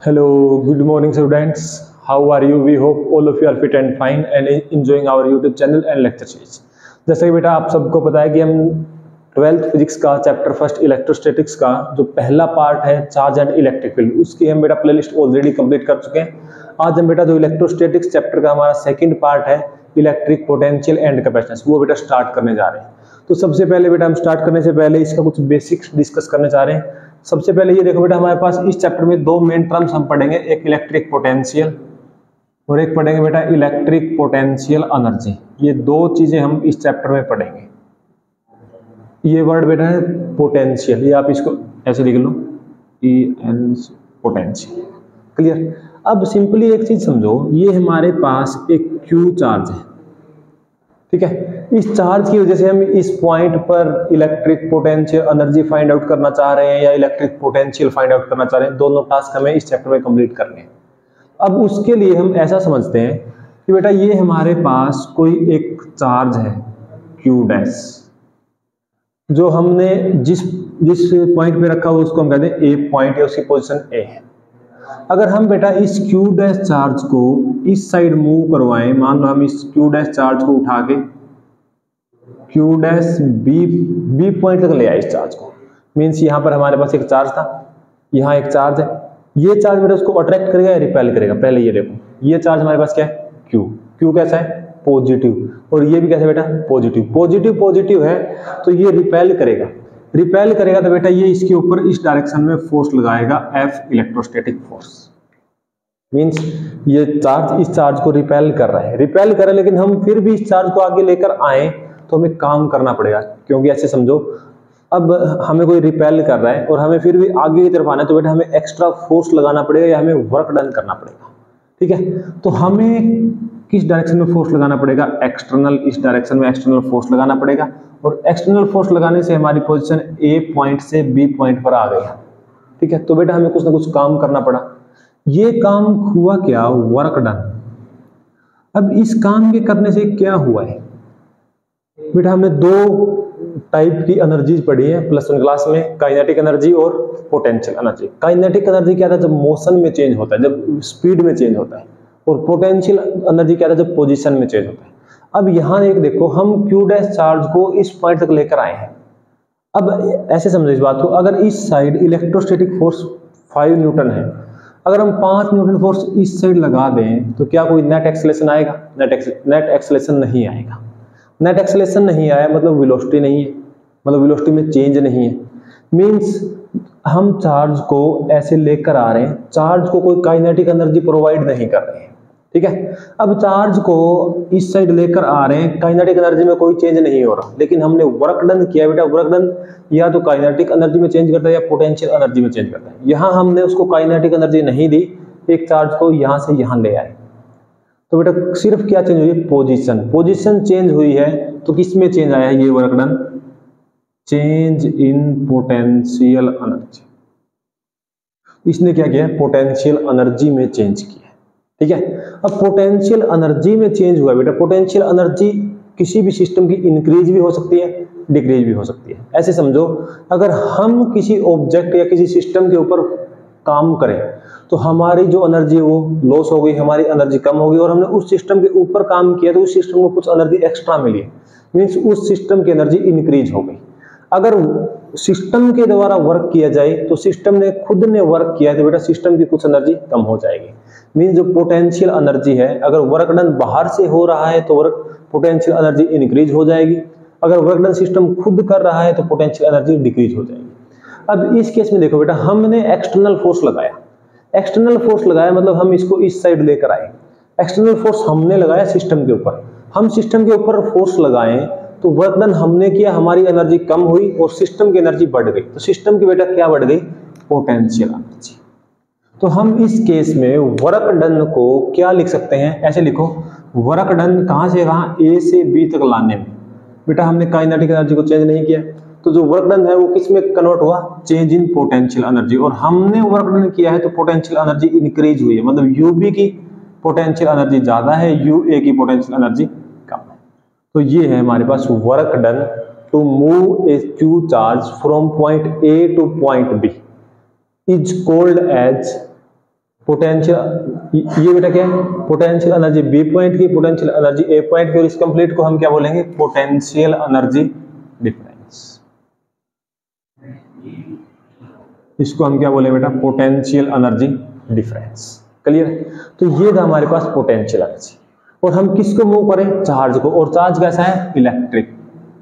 Hello, good morning students. How are you? We hope all of you are fit and fine and enjoying our YouTube channel and lecture series. जैसे कि बेटा आप सबको पता है कि हम 12th फिजिक्स का चैप्टर फर्स्ट इलेक्ट्रोस्टैटिक्स का जो पहला पार्ट है चार्ज एंड इलेक्ट्रिक फील्ड उसकी हम बेटा प्लेलिस्ट ऑलरेडी कंप्लीट कर चुके हैं। आज हम बेटा जो इलेक्ट्रोस्टैटिक्स चैप्टर का हमारा सेकंड पार्ट है इलेक्ट्रिक पोटेंशियल एंड कैपेसिटेंस वो बेटा स्टार्ट करने जा रहे हैं। तो सबसे पहले बेटा हम स्टार्ट करने से पहले इसका कुछ बेसिक्स डिस्कस करने जा रहे हैं। सबसे पहले ये देखो बेटा हमारे पास इस चैप्टर में दो मेन टर्म्स हम पढ़ेंगे, एक इलेक्ट्रिक पोटेंशियल और एक पढ़ेंगे बेटा इलेक्ट्रिक पोटेंशियल एनर्जी। ये दो चीजें हम इस चैप्टर में पढ़ेंगे। ये वर्ड बेटा है पोटेंशियल, ये आप इसको ऐसे लिख लो EN पोटेंशियल। क्लियर। अब सिंपली एक चीज समझो, ये हमारे पास एक Q चार्ज है, ठीक है। इस चार्ज की वजह से हम इस पॉइंट पर electric potential energy find out करना चाह रहे हैं या इलेक्ट्रिक पोटेंशियल फाइंड आउट करना चाह रहे हैं। दोनों टास्क हमें इस चैप्टर में कंप्लीट करने हैं। अब उसके लिए हम ऐसा समझते हैं कि बेटा ये हमारे पास कोई एक चार्ज है Q डैश, जो हमने जिस पॉइंट पे रखा हो उसको हम कहते हैं A पॉइंट या उसकी पोजीशन A है। अगर हम बेटा इस Q डैश चार्ज को इस साइड मूव करवाएं, मान लो हम इस Q डैश चार्ज को उठा के Q डैश B पॉइंट तक ले आए इस चार्ज को, मीन्स यहाँ पर हमारे पास एक चार्ज था, यहाँ एक चार्ज है। ये चार्ज बेटा उसको अट्रैक्ट करेगा या रिपेल करेगा? पहले ये देखो, ये चार्ज हमारे पास क्या है? Q कैसा है? पॉजिटिव। और ये भी कैसा बेटा? पॉजिटिव। पॉजिटिव है तो ये रिपेल करेगा तो बेटा ये इसके ऊपर इस डायरेक्शन में फोर्स लगाएगा F इलेक्ट्रोस्टैटिक फोर्स। मीन्स ये चार्ज इस चार्ज को रिपेल कर रहा है, लेकिन हम फिर भी इस चार्ज को आगे लेकर आए तो हमें काम करना पड़ेगा। क्योंकि ऐसे समझो, अब हमें कोई रिपेल कर रहा है और हमें फिर भी आगे की तरफ आना है तो बेटा हमें एक्स्ट्रा फोर्स लगाना पड़ेगा या हमें वर्क डन करना पड़ेगा, ठीक है। तो हमें किस डायरेक्शन में फोर्स लगाना पड़ेगा? एक्सटर्नल, इस डायरेक्शन में एक्सटर्नल फोर्स लगाना पड़ेगा। और एक्सटर्नल फोर्स लगाने से हमारी पोजीशन A पॉइंट से B पॉइंट पर आ गई, ठीक है। तो बेटा हमें कुछ ना कुछ काम करना पड़ा। ये काम हुआ क्या? Work done. अब इस काम के करने से क्या हुआ है बेटा? हमने दो टाइप की एनर्जीज पढ़ी है +1 क्लास में, काइनेटिक एनर्जी और पोटेंशियल एनर्जी। काइनेटिक एनर्जी क्या था? जब मोशन में चेंज होता है, जब स्पीड में चेंज होता है। और पोटेंशियल एनर्जी क्या था? जब पोजीशन में चेंज होता है। अब यहाँ एक देखो, हम Q डैश चार्ज को इस पॉइंट तक लेकर आए हैं। अब ऐसे समझो इस बात को, अगर इस साइड इलेक्ट्रोस्टैटिक फोर्स 5 न्यूटन है, अगर हम 5 न्यूटन फोर्स इस साइड लगा दें तो क्या कोई नेट एक्सेलरेशन आएगा? नेट एक्सेलरेशन नहीं आएगा। नेट एक्सेलरेशन नहीं आया मतलब वेलोसिटी नहीं है, मतलब वेलोसिटी में चेंज नहीं है। मींस हम चार्ज को ऐसे लेकर आ रहे हैं, चार्ज को कोई काइनेटिक एनर्जी प्रोवाइड नहीं कर रहे हैं, ठीक है। अब चार्ज को इस साइड लेकर आ रहे हैं, काइनेटिक एनर्जी में कोई चेंज नहीं हो रहा, लेकिन हमने वर्क डन किया बेटा। वर्क डन या तो काइनेटिक एनर्जी में चेंज करता है या पोटेंशियल एनर्जी में चेंज करता है। यहाँ हमने उसको काइनेटिक एनर्जी नहीं दी, एक चार्ज को यहाँ से यहाँ ले आए तो बेटा सिर्फ क्या चेंज हुई है? पोजीशन चेंज हुई है। तो किस में चेंज आया है? ये work done, change in potential energy. इसने क्या किया? पोटेंशियल एनर्जी में चेंज किया, ठीक है। अब पोटेंशियल एनर्जी में चेंज हुआ बेटा। पोटेंशियल एनर्जी किसी भी सिस्टम की इंक्रीज भी हो सकती है, डिक्रीज भी हो सकती है। ऐसे समझो, अगर हम किसी ऑब्जेक्ट या किसी सिस्टम के ऊपर काम करें तो हमारी जो एनर्जी है वो लॉस हो गई, हमारी एनर्जी कम होगी। और हमने उस सिस्टम के ऊपर काम किया तो उस सिस्टम को कुछ एनर्जी एक्स्ट्रा मिली, मीन्स उस सिस्टम की एनर्जी इंक्रीज हो गई। अगर सिस्टम के द्वारा वर्क किया जाए तो सिस्टम ने खुद ने वर्क किया तो बेटा सिस्टम की कुछ एनर्जी कम हो जाएगी। मीन्स जो पोटेंशियल एनर्जी है, अगर वर्क डन बाहर से हो रहा है तो पोटेंशियल एनर्जी इंक्रीज हो जाएगी। अगर वर्क डन सिस्टम खुद कर रहा है तो पोटेंशियल एनर्जी डिक्रीज हो जाएगी। अब इस केस में देखो बेटा, हमने एक्सटर्नल फोर्स लगाया। एक्सटर्नल फोर्स लगाया मतलब हम इसको इस साइड लेकर आए। एक्सटर्नल फोर्स हमने लगाया सिस्टम के ऊपर। हम सिस्टम के ऊपर फोर्स लगाएं तो वर्क डन हमने किया, हमारी एनर्जी कम हुई और सिस्टम की एनर्जी बढ़ गई। तो सिस्टम की बेटा क्या बढ़ गई? Potential energy. तो हम इस केस में वर्क डन को क्या लिख सकते हैं? ऐसे लिखो, वर्क डन कहां से कहां? A से B तक लाने में बेटा हमने काइनेटिक एनर्जी को चेंज नहीं किया, तो जो वर्क डन है वो किस में कन्वर्ट हुआ? Change in potential energy. और हमने वर्क डन किया है तो पोटेंशियल एनर्जी इंक्रीज हुई है, मतलब UB की पोटेंशियल एनर्जी ज्यादा है, UA की पोटेंशियल एनर्जी कम है। तो ये है हमारे पास work done to move a Q charge from point A to point B is called as potential, ये बेटा क्या है, पोटेंशियल एनर्जी बी पॉइंट की, पोटेंशियल एनर्जी ए पॉइंट की, और इस कंप्लीट को हम क्या बोलेंगे, पोटेंशियल एनर्जी डिफरेंस। इसको हम क्या बोले बेटा, पोटेंशियल एनर्जी डिफरेंस। क्लियर है? तो ये था हमारे पास पोटेंशियल एनर्जी, और हम किसको मूव करें, चार्ज को, और चार्ज कैसा है, इलेक्ट्रिक,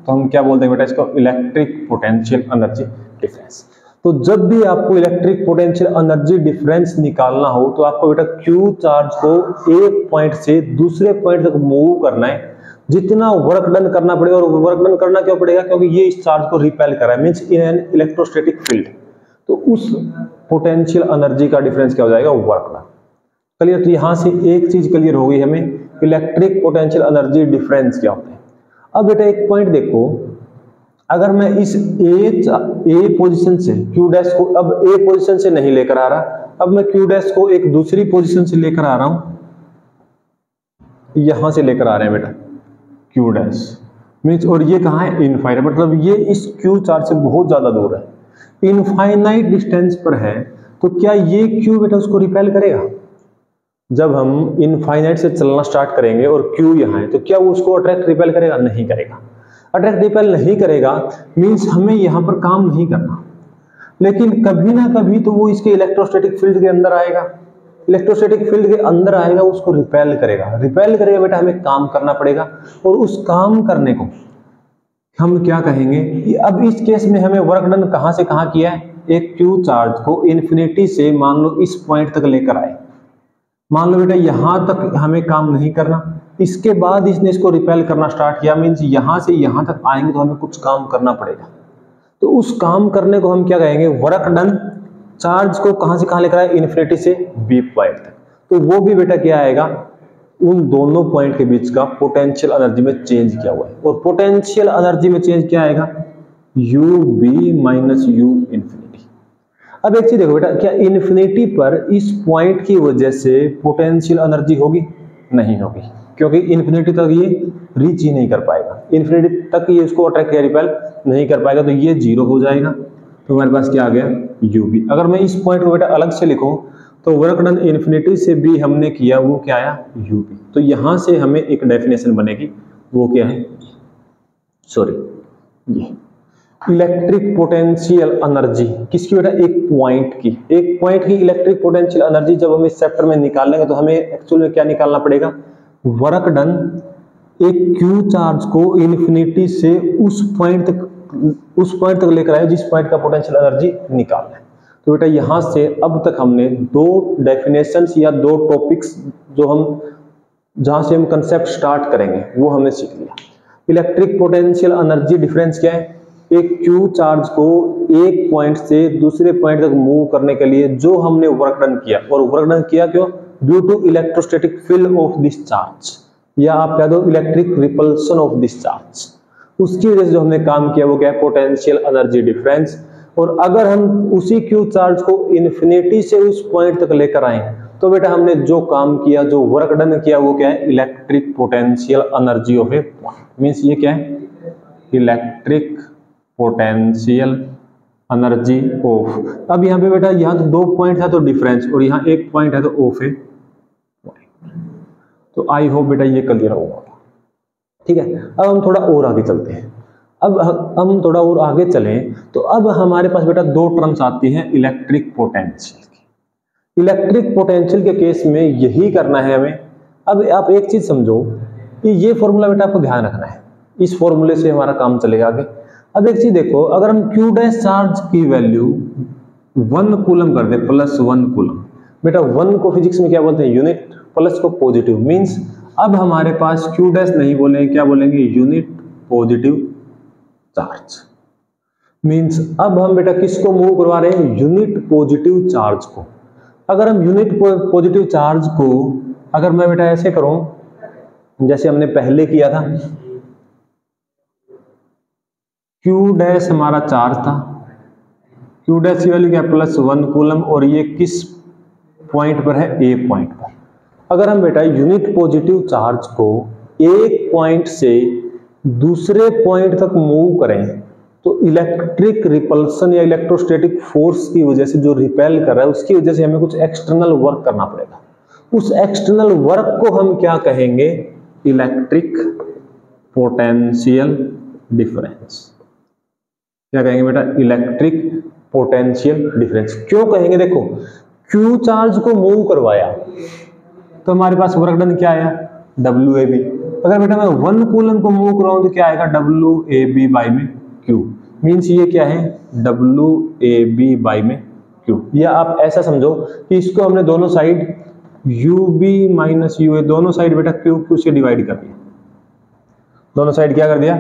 तो हम क्या बोलते हैं बेटा इसको, इलेक्ट्रिक पोटेंशियल एनर्जी डिफरेंस। तो जब भी आपको इलेक्ट्रिक पोटेंशियल एनर्जी डिफरेंस निकालना हो तो आपको बेटा क्यू चार्ज को एक पॉइंट से दूसरे पॉइंट तक मूव करना है, जितना वर्क डन करना पड़ेगा, और वर्क डन करना क्यों पड़ेगा, क्योंकि ये इस चार्ज को रिपेल कर रहा है, means in an electrostatic field, तो उस पोटेंशियल एनर्जी का डिफरेंस क्या हो जाएगा, वर्क डन। क्लियर? तो यहां से एक चीज क्लियर हो गई हमें, इलेक्ट्रिक पोटेंशियल एनर्जी डिफरेंस क्या होता है। अब बेटा एक पॉइंट देखो, अगर मैं इस ए पोजीशन से क्यू डैश को अब ए पोजीशन से नहीं लेकर आ रहा, अब मैं क्यू डैश को एक दूसरी पोजीशन से लेकर आ रहा हूं, यहां से लेकर आ रहे हैं बेटा क्यू डैश मींस, और ये कहां है, इनफाइनाइट, मतलब ये इस क्यू चार्ज से बहुत ज्यादा दूर है, इनफाइनाइट डिस्टेंस पर है, तो क्या ये क्यू बेटा उसको रिपेल करेगा। जब हम इनफाइनाइट से चलना स्टार्ट करेंगे और क्यू यहाँ है, तो क्या वो उसको अट्रैक्ट रिपेल करेगा, नहीं करेगा। अट्रैक्ट रिपेल नहीं करेगा मींस हमें यहाँ पर काम नहीं करना, लेकिन कभी ना कभी तो वो इसके इलेक्ट्रोस्टैटिक फील्ड के अंदर आएगा, इलेक्ट्रोस्टैटिक फील्ड के अंदर आएगा, उसको रिपेल करेगा, रिपेल करेगा बेटा, हमें काम करना पड़ेगा, और उस काम करने को हम क्या कहेंगे। अब इस केस में हमें वर्क डन कहां से कहां किया है, एक क्यू चार्ज को इन्फिनिटी से मान लो इस पॉइंट तक लेकर आए, मान लो बेटा यहां तक हमें काम नहीं करना, इसके बाद इसने इसको रिपेल करना स्टार्ट किया, मींस यहां से यहां तक आएंगे तो हमें कुछ काम करना पड़ेगा, तो उस काम करने को हम क्या कहेंगे, वर्क डन। चार्ज को कहां से कहां लेकर आए, इन्फिनिटी से बी पॉइंट तक, तो वो भी बेटा क्या आएगा, उन दोनों पॉइंट के बीच का पोटेंशियल एनर्जी में चेंज किया हुआ है, और पोटेंशियल एनर्जी में चेंज क्या आएगा, U B minus U infinity. अब एक चीज देखो बेटा, क्या इन्फिनिटी पर इस पॉइंट की वजह से पोटेंशियल एनर्जी होगी, नहीं होगी, क्योंकि इन्फिनिटी तक ये रीच ही नहीं कर पाएगा, इन्फिनिटी तक ये इसको अट्रैक्ट या रिपेल नहीं कर पाएगा, तो ये जीरो हो जाएगा, तो हमारे पास क्या आ गया, यू बी। अगर मैं इस पॉइंट को बेटा अलग से लिखूं तो वर्क डन इन्फिनिटी से भी हमने किया, वो क्या आया, यू बी। तो यहां से हमें एक डेफिनेशन बनेगी, वो क्या है, सॉरी, ये इलेक्ट्रिक पोटेंशियल एनर्जी किसकी बेटा, एक पॉइंट की इलेक्ट्रिक पोटेंशियल एनर्जी जब हम इस चैप्टर में निकालेंगे तो हमें एक्चुअल में क्या निकालना पड़ेगा, वर्क डन एक क्यू चार्ज को इन्फिनिटी से उस पॉइंट तक लेकर आए जिस पॉइंट का पोटेंशियल एनर्जी निकालना है। तो बेटा यहां से अब तक हमने दो डेफिनेशंस या दो टॉपिक्स जो हम जहां से हम कंसेप्ट स्टार्ट करेंगे वो हमने सीख लिया। इलेक्ट्रिक पोटेंशियल एनर्जी डिफरेंस क्या है, एक क्यू चार्ज को एक पॉइंट से दूसरे पॉइंट तक मूव करने के लिए जो हमने वर्क डन किया, और वर्क डन किया क्यों, due to electrostatic field of this charge, या आप कह दो electric repulsion of this charge, उसकी वजह से जो हमने काम किया वो क्या है, पोटेंशियल एनर्जी डिफरेंस। और अगर हम उसी क्यू चार्ज को इन्फिनिटी से उस पॉइंट तक लेकर आए तो बेटा हमने जो काम किया, जो वर्क डन किया, वो क्या है, electric potential energy of a point. Means ये क्या है, इलेक्ट्रिक पोटेंशियल एनर्जी ऑफ। अब यहाँ पे बेटा यहाँ तो दो पॉइंट है तो डिफरेंस, और यहाँ एक पॉइंट है तो ऑफ ए पॉइंट। तो आई होप बेटा ये क्लियर होगा, ठीक है। अब हम थोड़ा और आगे चलते हैं। अब हम थोड़ा और आगे चलें तो अब हमारे पास बेटा दो टर्म्स आती हैं इलेक्ट्रिक पोटेंशियल की। इलेक्ट्रिक पोटेंशियल के केस में यही करना है हमें। अब आप एक चीज समझो कि ये फॉर्मूला बेटा आपको ध्यान रखना है, इस फॉर्मूले से हमारा काम चलेगा आगे। अब एक चीज देखो, अगर हम क्यू डैश चार्ज की वैल्यू 1 कूलम कर दे, +1 कूलम, बेटा 1 को फिजिक्स में क्या बोलते हैं, यूनिट, प्लस को पॉजिटिव, मींस अब हमारे पास क्यू डैश नहीं बोलेंगे, क्या बोलेंगे, यूनिट पॉजिटिव चार्ज। मींस अब हम बेटा किसको मूव करवा रहे हैं, यूनिट पॉजिटिव चार्ज को। अगर हम यूनिट पॉजिटिव चार्ज को, अगर मैं बेटा ऐसे करूं जैसे हमने पहले किया था, क्यू डैश हमारा चार्ज था, क्यू डैश की वैल्यू क्या, +1 कूलम, और ये किस पॉइंट पर है, ए पॉइंट पर। अगर हम बेटा यूनिट पॉजिटिव चार्ज को एक पॉइंट से दूसरे पॉइंट तक मूव करें तो इलेक्ट्रिक रिपल्सन या इलेक्ट्रोस्टैटिक फोर्स की वजह से जो रिपेल कर रहा है उसकी वजह से हमें कुछ एक्सटर्नल वर्क करना पड़ेगा। उस एक्सटर्नल वर्क को हम क्या कहेंगे? Electric potential difference. क्या कहेंगे बेटा? Electric potential difference. क्यों कहेंगे? देखो, क्यू चार्ज को मूव करवाया तो हमारे पास वर्क डन क्या आया? WAB। अगर बेटा मैं 1 कूलम को मूव कराऊं तो क्या आएगा? WAB बाई में Q। मीन्स ये क्या है? WAB बाई में Q। या आप ऐसा समझो कि इसको हमने दोनों साइड UB माइनस UA दोनों साइड बेटा QQ से डिवाइड कर दिया। दोनों साइड क्या कर दिया?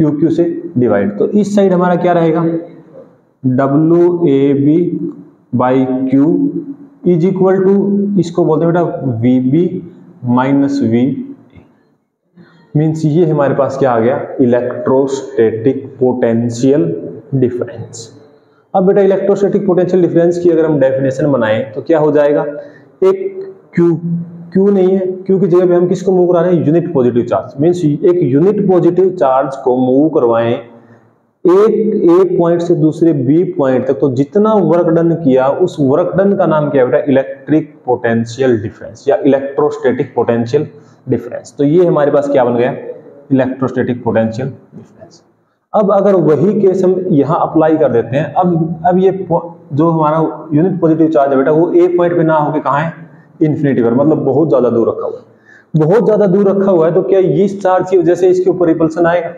QQ से डिवाइड। तो इस साइड हमारा क्या रहेगा? WAB by Q is equal to, इसको बोलते हैं बेटा VB माइनस VA। मीन्स ये हमारे पास क्या आ गया? Electrostatic potential difference. अब बेटा इलेक्ट्रोस्टैटिक पोटेंशियल डिफरेंस की अगर हम डेफिनेशन बनाएं तो क्या हो जाएगा? एक Q नहीं है, Q की जगह पे हम किसको मूव करा रहे हैं? Unit positive charge. मीन्स एक यूनिट पॉजिटिव चार्ज को मूव करवाएं एक A पॉइंट से दूसरे B पॉइंट तक, तो जितना वर्क डन किया उस वर्क डन का नाम क्या है बेटा? इलेक्ट्रिक पोटेंशियल डिफरेंस या इलेक्ट्रोस्टैटिक पोटेंशियल डिफरेंस। तो ये हमारे पास क्या बन गया? Electrostatic potential difference. अब अगर वही केस हम यहाँ अप्लाई कर देते हैं, अब ये जो हमारा यूनिट पॉजिटिव चार्ज है बेटा वो A पॉइंट पे ना होके कहाँ है? इन्फिनिटी पर, मतलब बहुत ज्यादा दूर रखा हुआ है। बहुत ज्यादा दूर रखा हुआ है तो क्या इस चार्ज की वजह से इसके ऊपर रिपल्सन आएगा?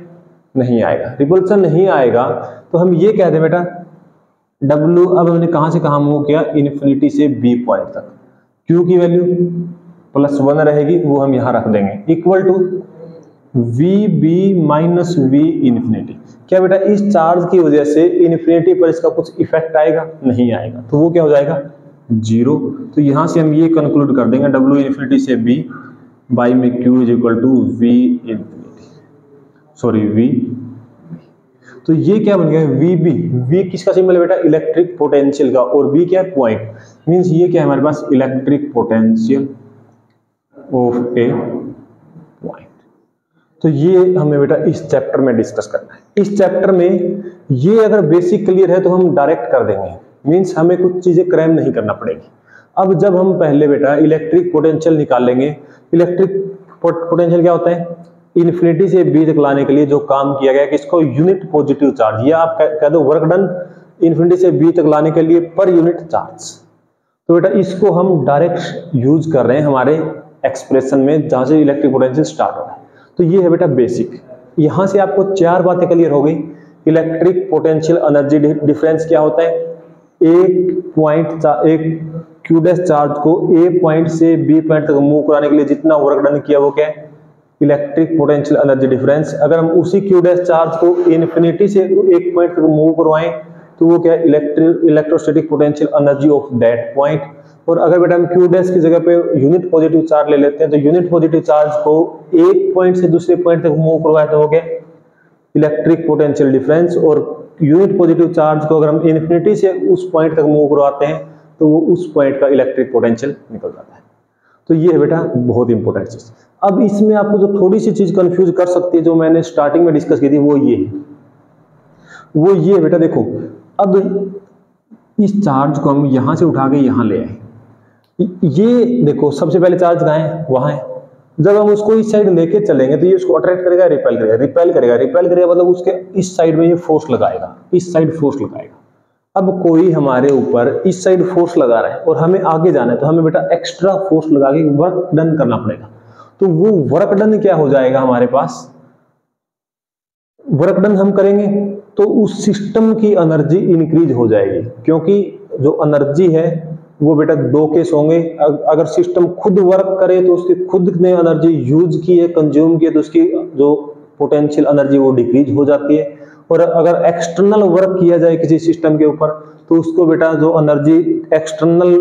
नहीं आएगा। रिपल्सन नहीं आएगा तो हम ये कह दें बेटा W, अब हमने कहां से कहां मूव किया? इन्फिनिटी से B पॉइंट तक। Q की वैल्यू +1 रहेगी, वो हम यहां रख देंगे, equal to VB minus V infinity. क्या बेटा इस चार्ज की वजह से इन्फिनिटी पर इसका कुछ इफेक्ट आएगा? नहीं आएगा। तो वो क्या हो जाएगा? 0। तो यहां से हम ये कंक्लूड कर देंगे W इन्फिनिटी से B बाई में Q is equal to V infinity, sorry V। तो ये क्या बन गया? VB। V किसका सिंबल है बेटा? इलेक्ट्रिक पोटेंशियल का, और B क्या है? पॉइंट। मींस ये क्या है हमारे पास? Electric potential of a point. तो ये हमें बेटा इस चैप्टर में डिस्कस करना है। इस चैप्टर में ये अगर बेसिक क्लियर है तो हम डायरेक्ट कर देंगे, मींस हमें कुछ चीजें क्रैम नहीं करना पड़ेगी। अब जब हम पहले बेटा इलेक्ट्रिक पोटेंशियल निकालेंगे, इलेक्ट्रिक पोटेंशियल क्या होता है? इन्फिनिटी से B तक लाने के लिए जो काम किया गया किसको? यूनिट पॉजिटिव चार्ज, या आप कह दो वर्क डन इन्फिनिटी से B तक लाने के लिए पर यूनिट चार्ज। तो बेटा इसको हम डायरेक्ट यूज कर रहे हैं हमारे एक्सप्रेशन में जहां से इलेक्ट्रिक पोटेंशियल स्टार्ट हो रहा है। तो ये है बेटा बेसिक। यहां से आपको 4 बातें क्लियर हो गई। इलेक्ट्रिक पोटेंशियल एनर्जी डिफरेंस क्या होता है? एक Q डैश चार्ज को A पॉइंट से B पॉइंट तक मूव कराने के लिए जितना वर्क डन किया वो क्या है? Electric potential energy difference. अगर हम उसी Q डैश चार्ज को इन्फिनिटी से एक पॉइंट तक मूव करवाएं तो वो क्या है? Electrostatic potential energy of that point. और अगर बेटा हम Q डैश की जगह पे यूनिट पॉजिटिव चार्ज ले लेते हैं तो यूनिट पॉजिटिव चार्ज को एक पॉइंट से दूसरे पॉइंट तक मूव करवाए तो हो गया इलेक्ट्रिक पोटेंशियल डिफरेंस। और यूनिट पॉजिटिव चार्ज को अगर हम इन्फिनिटी से उस पॉइंट तक मूव करवाते हैं तो वो उस पॉइंट का इलेक्ट्रिक पोटेंशियल निकल जाता है। तो ये है बेटा बहुत इंपॉर्टेंट चीज। अब इसमें आपको जो थोड़ी सी चीज कंफ्यूज कर सकती है, जो मैंने स्टार्टिंग में डिस्कस की थी, वो ये है बेटा। देखो अब इस चार्ज को हम यहां से उठा के यहां ले आए, ये देखो सबसे पहले चार्ज कहां है? वहां है। जब हम उसको इस साइड लेके चलेंगे तो ये उसको अट्रैक्ट करेगा, रिपेल करेगा, रिपेल करेगा, रिपेल करेगा, मतलब उसके इस साइड में ये फोर्स लगाएगा, इस साइड फोर्स लगाएगा। अब कोई हमारे ऊपर इस साइड फोर्स लगा रहा है और हमें आगे जाना है तो हमें बेटा एक्स्ट्रा फोर्स लगा के वर्क डन करना पड़ेगा। तो वो वर्क डन क्या हो जाएगा हमारे पास? वर्क डन हम करेंगे तो उस सिस्टम की एनर्जी इंक्रीज हो जाएगी, क्योंकि जो एनर्जी है वो बेटा 2 केस होंगे। अगर सिस्टम खुद वर्क करे तो उसकी खुद ने एनर्जी यूज की है, कंज्यूम की है, तो उसकी जो पोटेंशियल एनर्जी वो डिक्रीज हो जाती है। और अगर एक्सटर्नल वर्क किया जाए किसी सिस्टम के ऊपर तो उसको बेटा जो एनर्जी एक्सटर्नल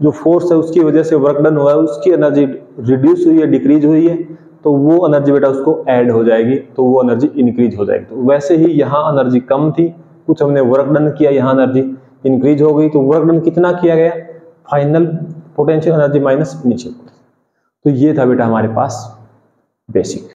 जो फोर्स है उसकी वजह से वर्क डन हुआ है उसकी एनर्जी रिड्यूस हुई है, डिक्रीज हुई है, तो वो एनर्जी बेटा उसको ऐड हो जाएगी, तो वो एनर्जी इंक्रीज हो जाएगी। तो वैसे ही यहाँ एनर्जी कम थी, कुछ हमने वर्क डन किया, यहाँ एनर्जी इंक्रीज हो गई। तो वर्क डन कितना किया गया? Final potential energy minus initial. तो ये था बेटा हमारे पास बेसिक।